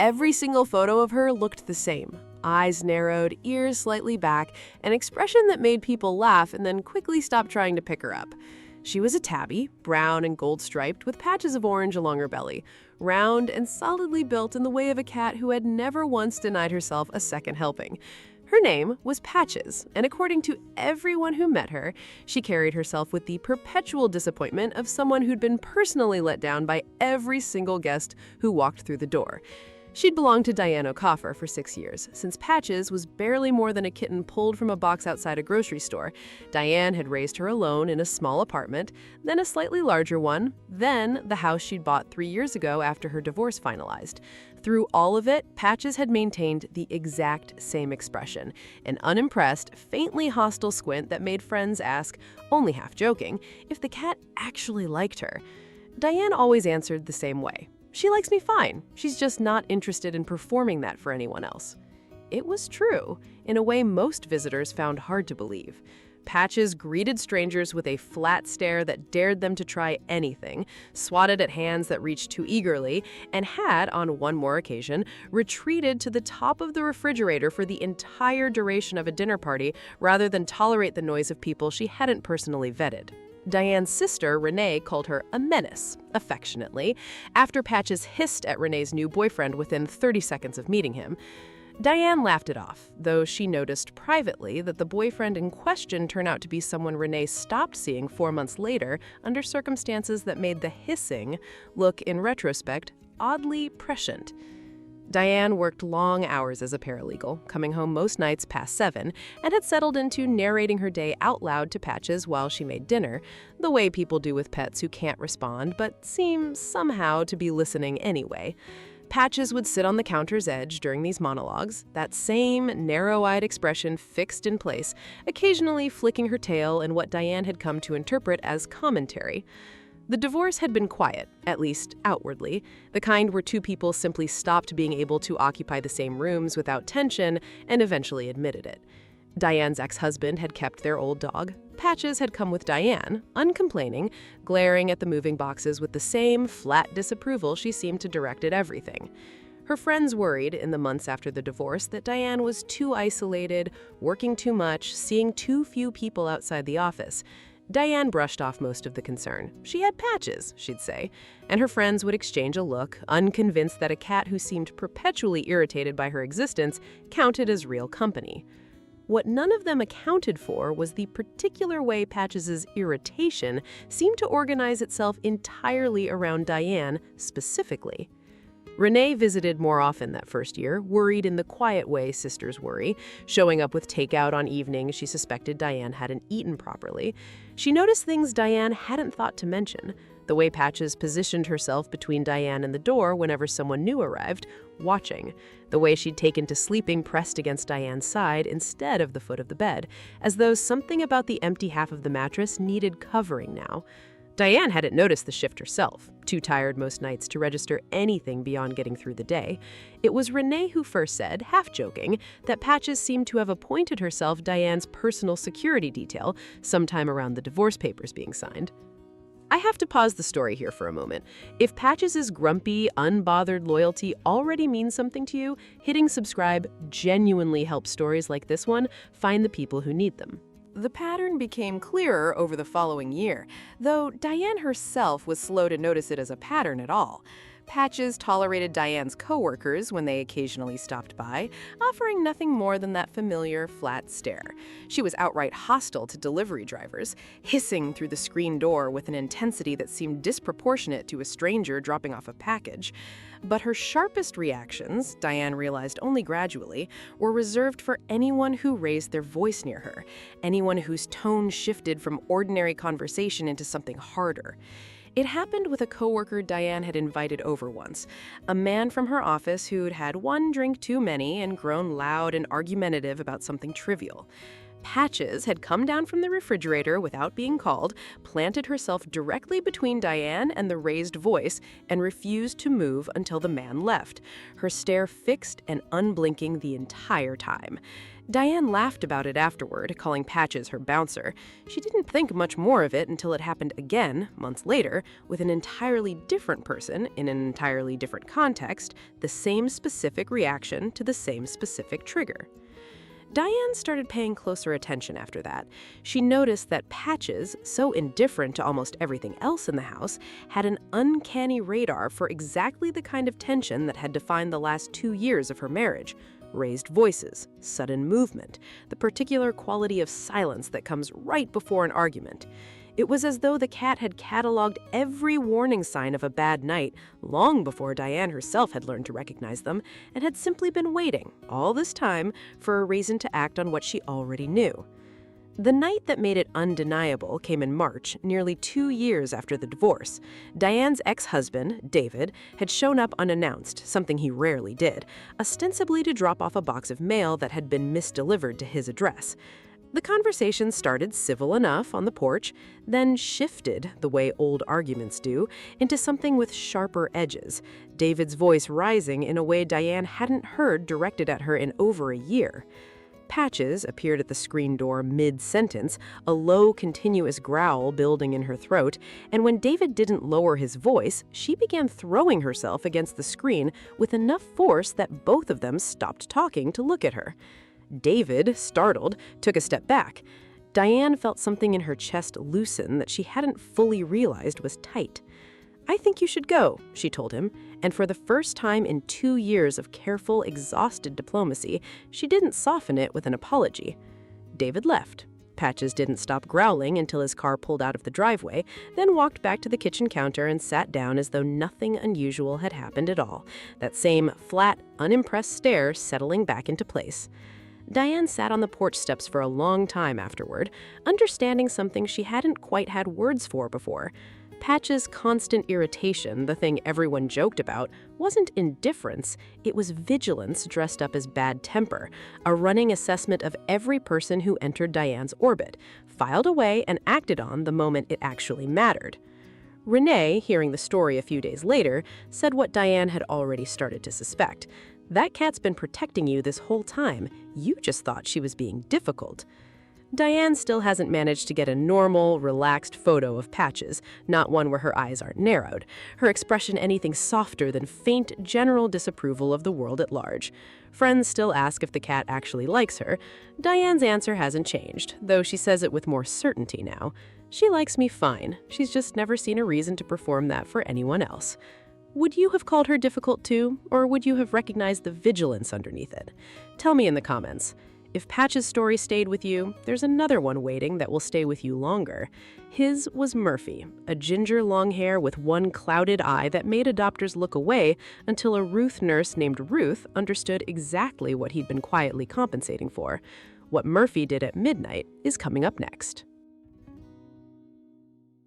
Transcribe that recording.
Every single photo of her looked the same. Eyes narrowed, ears slightly back, an expression that made people laugh and then quickly stop trying to pick her up. She was a tabby, brown and gold-striped, with patches of orange along her belly, round and solidly built in the way of a cat who had never once denied herself a second helping. Her name was Patches, and according to everyone who met her, she carried herself with the perpetual disappointment of someone who'd been personally let down by every single guest who walked through the door. She'd belonged to Diane O'Coffer for 6 years, since Patches was barely more than a kitten pulled from a box outside a grocery store. Diane had raised her alone in a small apartment, then a slightly larger one, then the house she'd bought 3 years ago after her divorce finalized. Through all of it, Patches had maintained the exact same expression, an unimpressed, faintly hostile squint that made friends ask, only half joking, if the cat actually liked her. Diane always answered the same way. She likes me fine. She's just not interested in performing that for anyone else. It was true, in a way most visitors found hard to believe. Patches greeted strangers with a flat stare that dared them to try anything, swatted at hands that reached too eagerly, and had, on one more occasion, retreated to the top of the refrigerator for the entire duration of a dinner party rather than tolerate the noise of people she hadn't personally vetted. Diane's sister, Renee, called her a menace, affectionately, after Patches hissed at Renee's new boyfriend within 30 seconds of meeting him. Diane laughed it off, though she noticed privately that the boyfriend in question turned out to be someone Renee stopped seeing 4 months later under circumstances that made the hissing look, in retrospect, oddly prescient. Diane worked long hours as a paralegal, coming home most nights past 7, and had settled into narrating her day out loud to Patches while she made dinner, the way people do with pets who can't respond but seem somehow to be listening anyway. Patches would sit on the counter's edge during these monologues, that same narrow-eyed expression fixed in place, occasionally flicking her tail in what Diane had come to interpret as commentary. The divorce had been quiet, at least outwardly, the kind where two people simply stopped being able to occupy the same rooms without tension and eventually admitted it. Diane's ex-husband had kept their old dog. Patches had come with Diane, uncomplaining, glaring at the moving boxes with the same flat disapproval she seemed to direct at everything. Her friends worried in the months after the divorce that Diane was too isolated, working too much, seeing too few people outside the office. Diane brushed off most of the concern. She had Patches, she'd say, and her friends would exchange a look, unconvinced that a cat who seemed perpetually irritated by her existence counted as real company. What none of them accounted for was the particular way Patches's irritation seemed to organize itself entirely around Diane specifically. Renee visited more often that first year, worried in the quiet way sisters worry, showing up with takeout on evenings she suspected Diane hadn't eaten properly. She noticed things Diane hadn't thought to mention, the way Patches positioned herself between Diane and the door whenever someone new arrived, watching, the way she'd taken to sleeping pressed against Diane's side instead of the foot of the bed, as though something about the empty half of the mattress needed covering now. Diane hadn't noticed the shift herself, too tired most nights to register anything beyond getting through the day. It was Renee who first said, half-joking, that Patches seemed to have appointed herself Diane's personal security detail sometime around the divorce papers being signed. I have to pause the story here for a moment. If Patches' grumpy, unbothered loyalty already means something to you, hitting subscribe genuinely helps stories like this one find the people who need them. The pattern became clearer over the following year, though Diane herself was slow to notice it as a pattern at all. Patches tolerated Diane's coworkers when they occasionally stopped by, offering nothing more than that familiar, flat stare. She was outright hostile to delivery drivers, hissing through the screen door with an intensity that seemed disproportionate to a stranger dropping off a package. But her sharpest reactions, Diane realized only gradually, were reserved for anyone who raised their voice near her, anyone whose tone shifted from ordinary conversation into something harder. It happened with a coworker Diane had invited over once, a man from her office who'd had one drink too many and grown loud and argumentative about something trivial. Patches had come down from the refrigerator without being called, planted herself directly between Diane and the raised voice, and refused to move until the man left, her stare fixed and unblinking the entire time. Diane laughed about it afterward, calling Patches her bouncer. She didn't think much more of it until it happened again, months later, with an entirely different person, in an entirely different context, the same specific reaction to the same specific trigger. Diane started paying closer attention after that. She noticed that Patches, so indifferent to almost everything else in the house, had an uncanny radar for exactly the kind of tension that had defined the last 2 years of her marriage. Raised voices, sudden movement, the particular quality of silence that comes right before an argument. It was as though the cat had cataloged every warning sign of a bad night long before Diane herself had learned to recognize them, and had simply been waiting, all this time, for a reason to act on what she already knew. The night that made it undeniable came in March, nearly 2 years after the divorce. Diane's ex-husband, David, had shown up unannounced, something he rarely did, ostensibly to drop off a box of mail that had been misdelivered to his address. The conversation started civil enough on the porch, then shifted, the way old arguments do, into something with sharper edges, David's voice rising in a way Diane hadn't heard directed at her in over a year. Patches appeared at the screen door mid-sentence, a low, continuous growl building in her throat, and when David didn't lower his voice, she began throwing herself against the screen with enough force that both of them stopped talking to look at her. David, startled, took a step back. Diane felt something in her chest loosen that she hadn't fully realized was tight. "I think you should go," she told him, and for the first time in 2 years of careful, exhausted diplomacy, she didn't soften it with an apology. David left. Patches didn't stop growling until his car pulled out of the driveway, then walked back to the kitchen counter and sat down as though nothing unusual had happened at all, that same flat, unimpressed stare settling back into place. Diane sat on the porch steps for a long time afterward, understanding something she hadn't quite had words for before. Patch's constant irritation, the thing everyone joked about, wasn't indifference, it was vigilance dressed up as bad temper, a running assessment of every person who entered Diane's orbit, filed away and acted on the moment it actually mattered. Renee, hearing the story a few days later, said what Diane had already started to suspect. "That cat's been protecting you this whole time. You just thought she was being difficult." Diane still hasn't managed to get a normal, relaxed photo of Patches, not one where her eyes aren't narrowed, her expression anything softer than faint, general disapproval of the world at large. Friends still ask if the cat actually likes her. Diane's answer hasn't changed, though she says it with more certainty now. "She likes me fine. She's just never seen a reason to perform that for anyone else." Would you have called her difficult too, or would you have recognized the vigilance underneath it? Tell me in the comments. If Patch's story stayed with you, there's another one waiting that will stay with you longer. His was Murphy, a ginger long hair with one clouded eye that made adopters look away until a Ruth nurse named Ruth understood exactly what he'd been quietly compensating for. What Murphy did at midnight is coming up next.